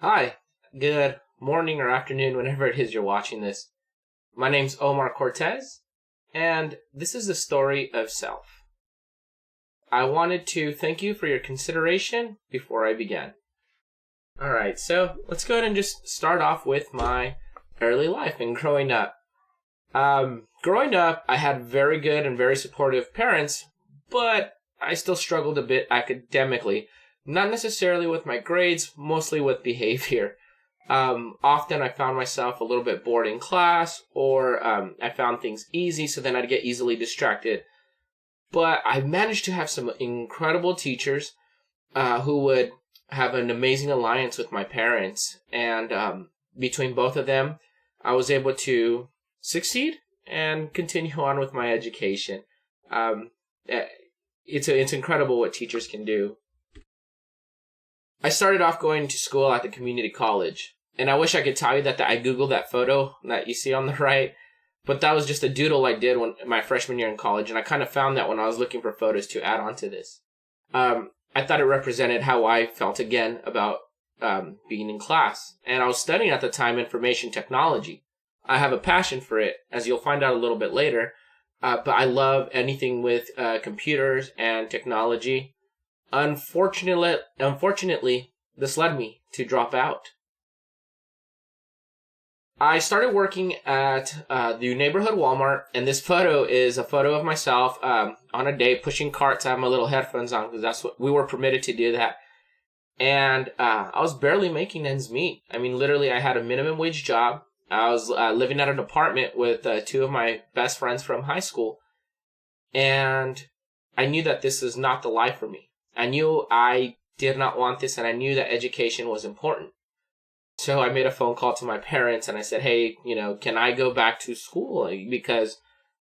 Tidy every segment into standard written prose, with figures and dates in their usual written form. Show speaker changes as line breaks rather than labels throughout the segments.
Hi, good morning or afternoon, whenever it is you're watching this. My name's Omar Cortez, and this is the story of self. I wanted to thank you for your consideration before I began. Alright, so let's go ahead and just start off with my early life and growing up. Growing up, I had very good and very supportive parents, but I still struggled a bit academically. Not necessarily with my grades, mostly with behavior. Often I found myself a little bit bored in class, or I found things easy, so then I'd get easily distracted. But I managed to have some incredible teachers who would have an amazing alliance with my parents. And between both of them, I was able to succeed and continue on with my education. It's incredible what teachers can do. I started off going to school at the community college, and I wish I could tell you that I Googled that photo that you see on the right, but that was just a doodle I did when my freshman year in college, and I kind of found that when I was looking for photos to add on to this. I thought it represented how I felt again about being in class, and I was studying at the time information technology. I have a passion for it, as you'll find out a little bit later, but I love anything with computers and technology. Unfortunately, this led me to drop out. I started working at the neighborhood Walmart, and this photo is a photo of myself on a day pushing carts. I have my little headphones on because that's what we were permitted to do that. And I was barely making ends meet. I mean, literally, I had a minimum wage job. I was living at an apartment with two of my best friends from high school, and I knew that this is not the life for me. I knew I did not want this, and I knew that education was important. So I made a phone call to my parents, and I said, hey, can I go back to school? Because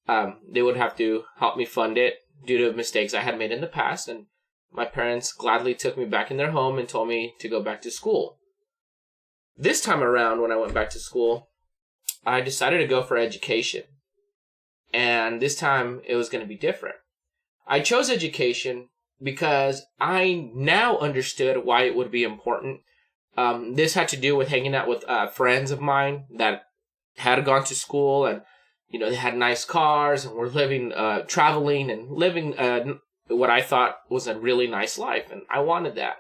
they would have to help me fund it due to mistakes I had made in the past. And my parents gladly took me back in their home and told me to go back to school. This time around, when I went back to school, I decided to go for education. And this time, it was going to be different. I chose education because I now understood why it would be important. This had to do with hanging out with friends of mine that had gone to school, and they had nice cars and were living, traveling and living what I thought was a really nice life, and I wanted that.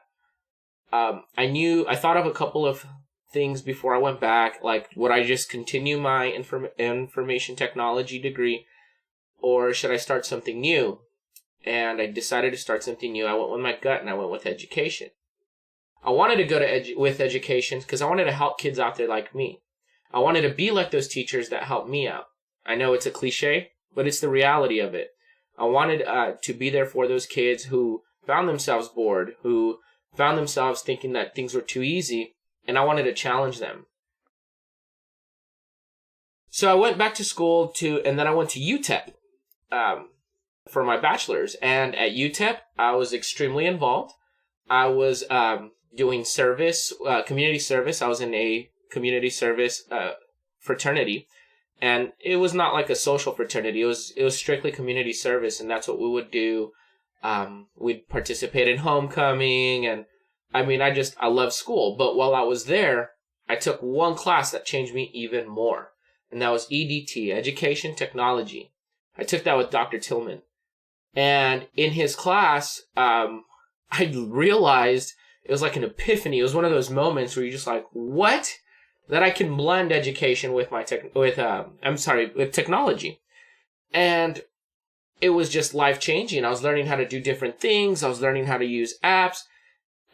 I thought of a couple of things before I went back, like would I just continue my information technology degree, or should I start something new? And I decided to start something new. I went with my gut, and I went with education. I wanted to go with education because I wanted to help kids out there like me. I wanted to be like those teachers that helped me out. I know it's a cliche, but it's the reality of it. I wanted to be there for those kids who found themselves bored, who found themselves thinking that things were too easy, and I wanted to challenge them. So I went back to school and then I went to UTEP. For my bachelor's, and at UTEP, I was extremely involved. I was doing service, community service. I was in a community service fraternity, and it was not like a social fraternity. It was strictly community service, and that's what we would do. We'd participate in homecoming, and I mean, I love school. But while I was there, I took one class that changed me even more, and that was EDT, Education Technology. I took that with Dr. Tillman. And in his class, I realized it was like an epiphany. It was one of those moments where you're just like, what? That I can blend education with with technology. And it was just life-changing. I was learning how to do different things. I was learning how to use apps.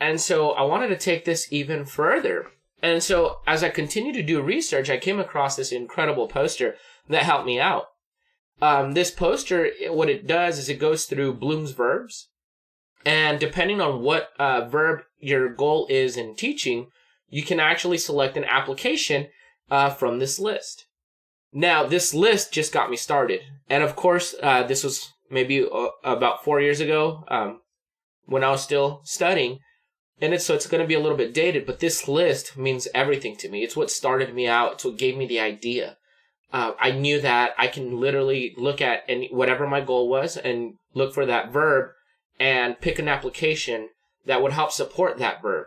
And so I wanted to take this even further. And so as I continued to do research, I came across this incredible poster that helped me out. This poster, what it does is it goes through Bloom's verbs. And depending on what verb your goal is in teaching, you can actually select an application from this list. Now, this list just got me started. And of course, this was maybe about 4 years ago when I was still studying. And it's going to be a little bit dated, but this list means everything to me. It's what started me out. It's what gave me the idea. I knew that I can literally look at whatever my goal was and look for that verb and pick an application that would help support that verb.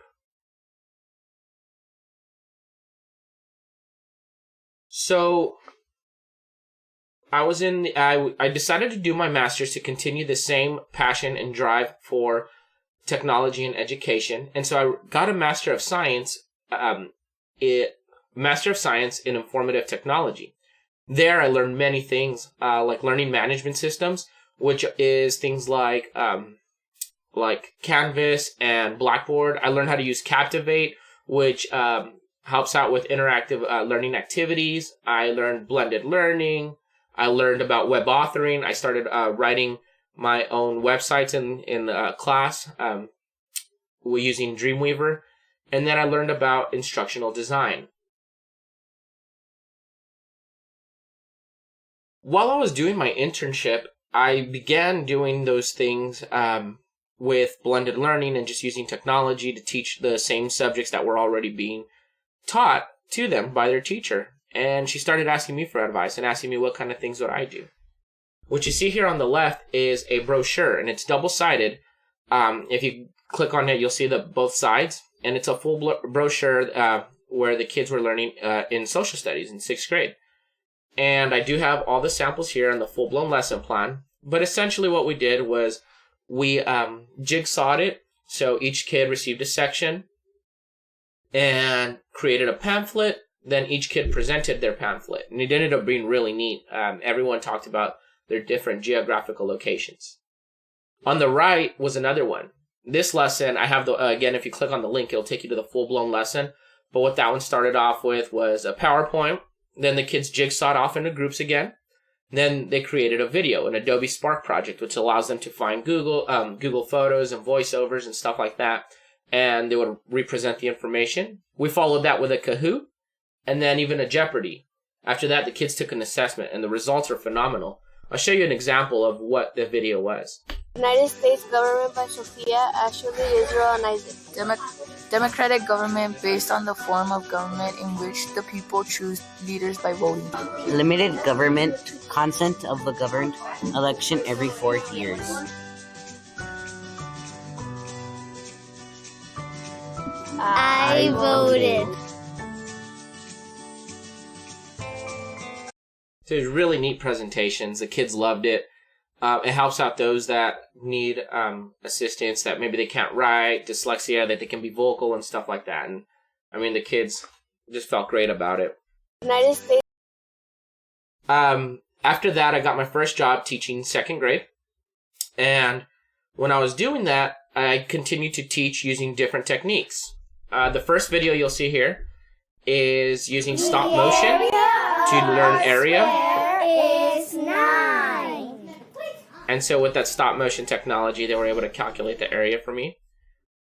So I decided to do my master's to continue the same passion and drive for technology and education. And so I got a Master of Science, Master of Science in Informative Technology. There I learned many things, like learning management systems, which is things like Canvas and Blackboard. I learned how to use Captivate, which helps out with interactive learning activities. I learned blended learning. I learned about web authoring. I started writing my own websites in class using Dreamweaver. And then I learned about instructional design. While I was doing my internship, I began doing those things with blended learning and just using technology to teach the same subjects that were already being taught to them by their teacher. And she started asking me for advice and asking me what kind of things would I do. What you see here on the left is a brochure, and it's double-sided. If you click on it, you'll see both sides, and it's a full brochure where the kids were learning in social studies in 6th grade. And I do have all the samples here and the full-blown lesson plan. But essentially what we did was we jigsawed it, so each kid received a section and created a pamphlet. Then each kid presented their pamphlet, and it ended up being really neat. Everyone talked about their different geographical locations. On the right was another one. This lesson, I have again, if you click on the link, it'll take you to the full-blown lesson. But what that one started off with was a PowerPoint. Then the kids jigsawed off into groups again. Then they created a video, an Adobe Spark project, which allows them to find Google Photos and voiceovers and stuff like that. And they would represent the information. We followed that with a Kahoot. And then even a Jeopardy. After that, the kids took an assessment, and the results are phenomenal. I'll show you an example of what the video was.
United States government by Sophia, Ashley, Israel, and Isaac.
Democratic government based on the form of government in which the people choose leaders by voting.
Limited government, consent of the governed, election every 4 years.
I voted.
So it was really neat presentations. The kids loved it. It helps out those that need assistance, that maybe they can't write, dyslexia, that they can be vocal and stuff like that. And I mean, the kids just felt great about it.
United States.
After that, I got my first job teaching 2nd grade. And when I was doing that, I continued to teach using different techniques. The first video you'll see here is using stop motion to learn area.
Is 9.
And so with that stop motion technology, they were able to calculate the area for me.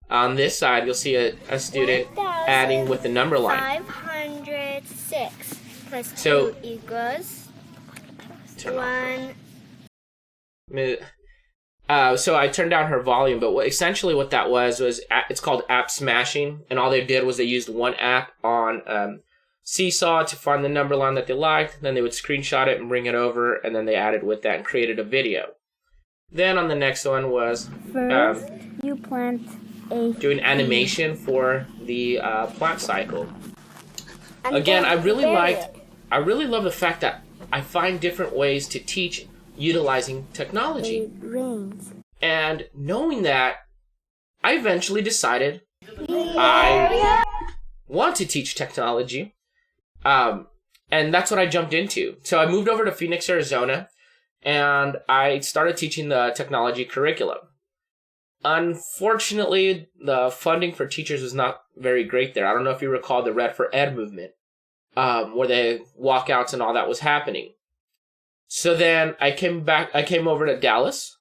On this side, you'll see a student adding with the number line.
506 plus
So-
2 equals
Turn off.
1.
So I turned down her volume, but essentially what that was it's called app smashing, and all they did was they used one app on Seesaw to find the number line that they liked. Then they would screenshot it and bring it over, and then they added with that and created a video. Then on the next one was
First, you plant a
doing animation for the plant cycle.
and
Again,
then
I really
bury
love the fact that I find different ways to teach utilizing technology.
it. It rains.
And knowing that, I eventually decided I want to teach technology. And that's what I jumped into. So I moved over to Phoenix, Arizona, and I started teaching the technology curriculum. Unfortunately, the funding for teachers was not very great there. I don't know if you recall the Red for Ed movement, where the walkouts and all that was happening. So then I came over to Dallas,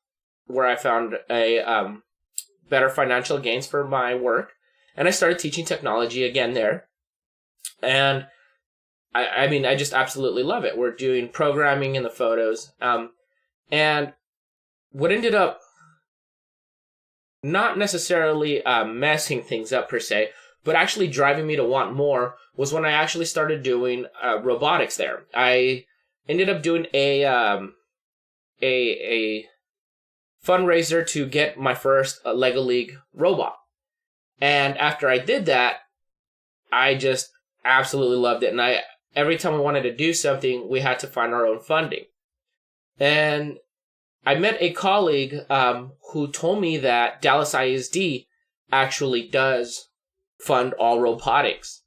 where I found a better financial gains for my work, and I started teaching technology again there. And I mean, I just absolutely love it. We're doing programming in the photos. And what ended up not necessarily messing things up per se, but actually driving me to want more was when I actually started doing robotics there. I ended up doing a fundraiser to get my first Lego League robot. And after I did that, I just absolutely loved it. And every time we wanted to do something, we had to find our own funding. And I met a colleague who told me that Dallas ISD actually does fund all robotics.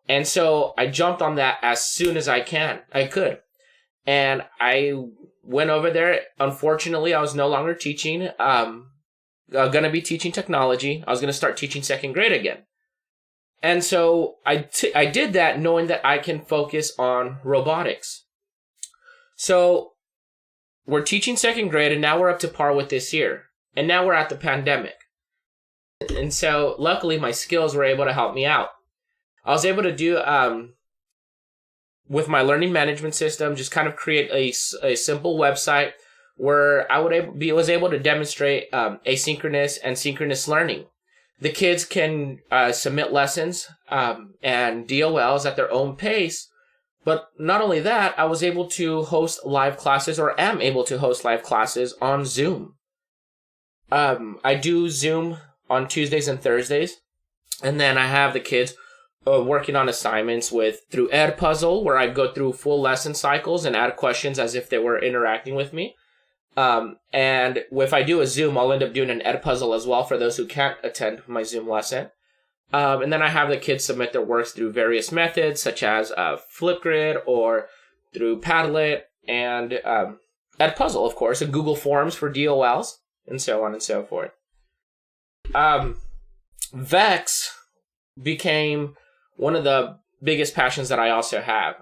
And so I jumped on that as soon as I could. And I went over there. Unfortunately, I was no longer teaching. Going to be teaching technology. I was going to start teaching second grade again. And so I did that knowing that I can focus on robotics. So we're teaching second grade, and now we're up to par with this year. And now we're at the pandemic. And so luckily my skills were able to help me out. I was able to do, with my learning management system, just kind of create a simple website where I was able to demonstrate asynchronous and synchronous learning. The kids can submit lessons and DOLs at their own pace. But not only that, I was able to host live classes, or am able to host live classes on Zoom. I do Zoom on Tuesdays and Thursdays. And then I have the kids working on assignments through Edpuzzle, where I go through full lesson cycles and add questions as if they were interacting with me. And if I do a Zoom, I'll end up doing an Edpuzzle as well for those who can't attend my Zoom lesson. And then I have the kids submit their works through various methods, such as Flipgrid or through Padlet and Edpuzzle, of course, and Google Forms for DOLs, and so on and so forth. Vex became one of the biggest passions that I also have.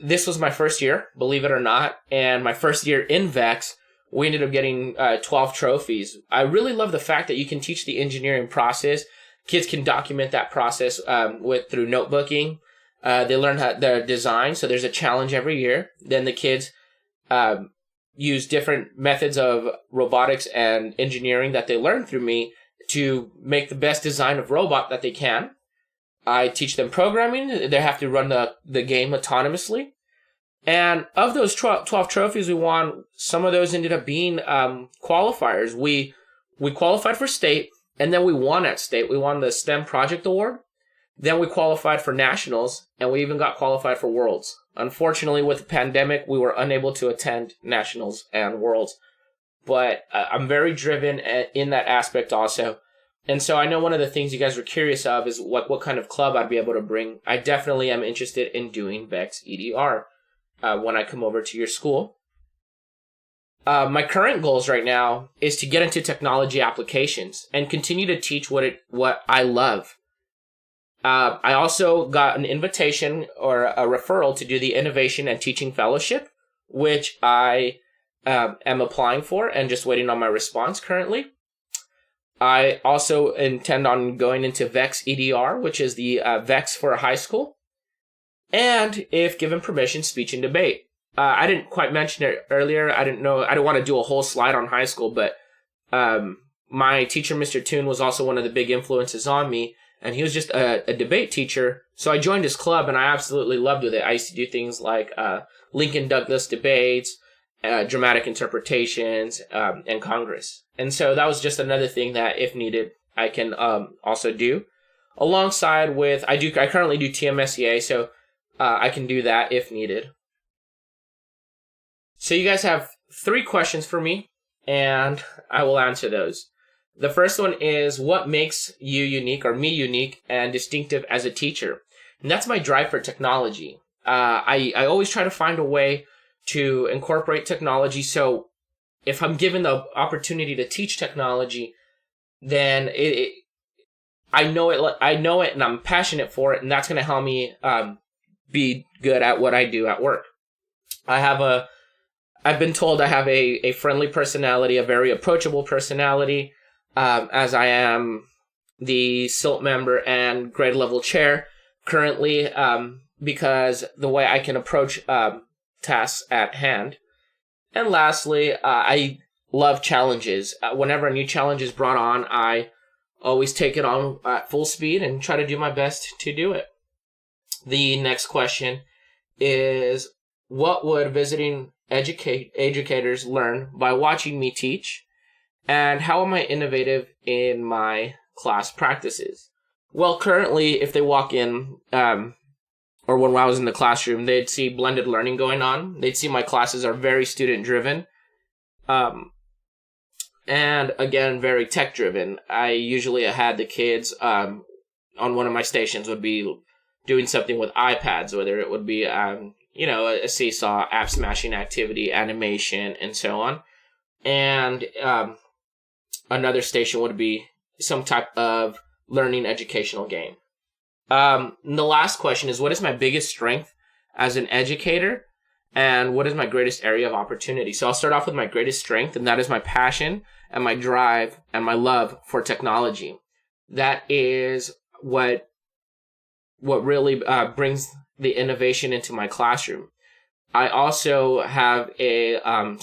This was my first year, believe it or not, and my first year in Vex, we ended up getting 12 trophies. I really love the fact that you can teach the engineering process. Kids can document that process through notebooking. They learn their design, so there's a challenge every year. Then the kids use different methods of robotics and engineering that they learn through me to make the best design of robot that they can. I teach them programming. They have to run the game autonomously. And of those 12 trophies we won, some of those ended up being qualifiers. We qualified for state, and then we won at state. We won the STEM Project Award. Then we qualified for nationals, and we even got qualified for worlds. Unfortunately, with the pandemic, we were unable to attend nationals and worlds. But I'm very driven in that aspect also. And so I know one of the things you guys were curious of is what kind of club I'd be able to bring. I definitely am interested in doing Vex EDR when I come over to your school. My current goals right now is to get into technology applications and continue to teach what I love. I also got an invitation or a referral to do the Innovation and Teaching Fellowship, which I am applying for and just waiting on my response currently. I also intend on going into Vex EDR, which is the Vex for a high school. And if given permission, speech and debate. I didn't quite mention it earlier. I didn't want to do a whole slide on high school, but my teacher, Mr. Toon, was also one of the big influences on me. And he was just a debate teacher. So I joined his club, and I absolutely loved it. I used to do things like Lincoln Douglas debates, dramatic interpretations, and Congress. And so that was just another thing that, if needed, I can also do. Alongside with, I currently do TMSEA, so I can do that if needed. So you guys have 3 questions for me, and I will answer those. The first one is, what makes you unique, or me unique and distinctive as a teacher? And that's my drive for technology. I always try to find a way to incorporate technology. So if I'm given the opportunity to teach technology, then I know it, and I'm passionate for it, and that's going to help me be good at what I do at work. I've been told I have a friendly personality, a very approachable personality, as I am the SILT member and grade level chair currently, because the way I can approach tasks at hand. And lastly, I love challenges. Whenever a new challenge is brought on, I always take it on at full speed and try to do my best to do it. The next question is, what would visiting educators learn by watching me teach? And how am I innovative in my class practices? Well, currently, if they walk in, or when I was in the classroom, they'd see blended learning going on. They'd see my classes are very student driven. And again, very tech driven. I usually had the kids on one of my stations would be doing something with iPads, whether it would be, a seesaw, app smashing activity, animation, and so on. And another station would be some type of learning educational game. The last question is, what is my biggest strength as an educator? And what is my greatest area of opportunity? So I'll start off with my greatest strength, and that is my passion and my drive and my love for technology. That is what really brings the innovation into my classroom. I also have I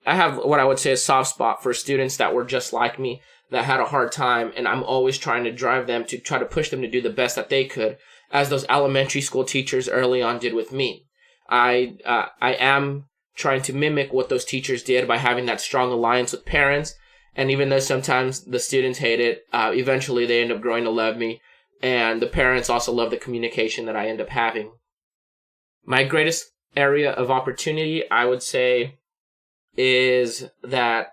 have what I would say a soft spot for students that were just like me, that had a hard time, and I'm always trying to drive them to try to push them to do the best that they could, as those elementary school teachers early on did with me. I am trying to mimic what those teachers did by having that strong alliance with parents, and even though sometimes the students hate it, eventually they end up growing to love me, and the parents also love the communication that I end up having. My greatest area of opportunity, I would say, is that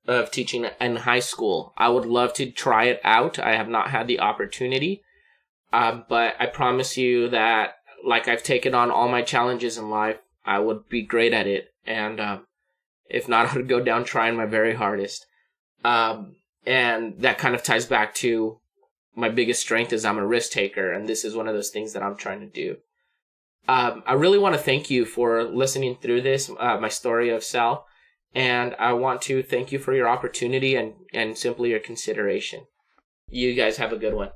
of teaching in high school. I would love to try it out. I have not had the opportunity, but I promise you that, like I've taken on all my challenges in life, I would be great at it. And if not, I would go down trying my very hardest. And that kind of ties back to my biggest strength is I'm a risk taker, and this is one of those things that I'm trying to do. I really want to thank you for listening through this, my story of Sal. And I want to thank you for your opportunity and simply your consideration. You guys have a good one.